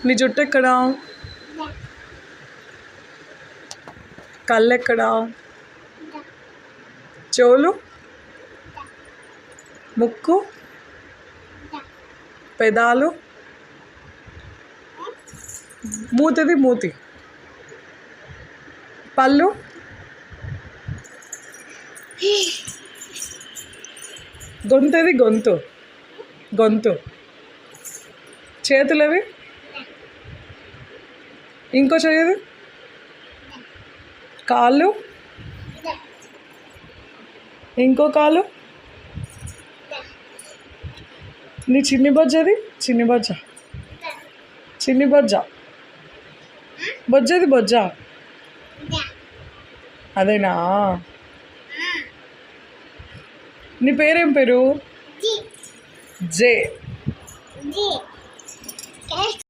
నీ జుట్టు ఎక్కడా? కళ్ళు ఎక్కడా? చెవులు, ముక్కు, పెదాలు, మూతిది మూతి, పళ్ళు, గొంతుది గొంతు, గొంతు, చేతులవి, ఇంకో చేయదు, కాళ్ళు, ఇంకో కాలు, నీ చిన్ని బొజ్జది, చిన్ని బొజ్జ, చిన్ని బొజ్జ, బొజ్జది బొజ్జ, అదేనా? నీ పేరేం పేరు? జే.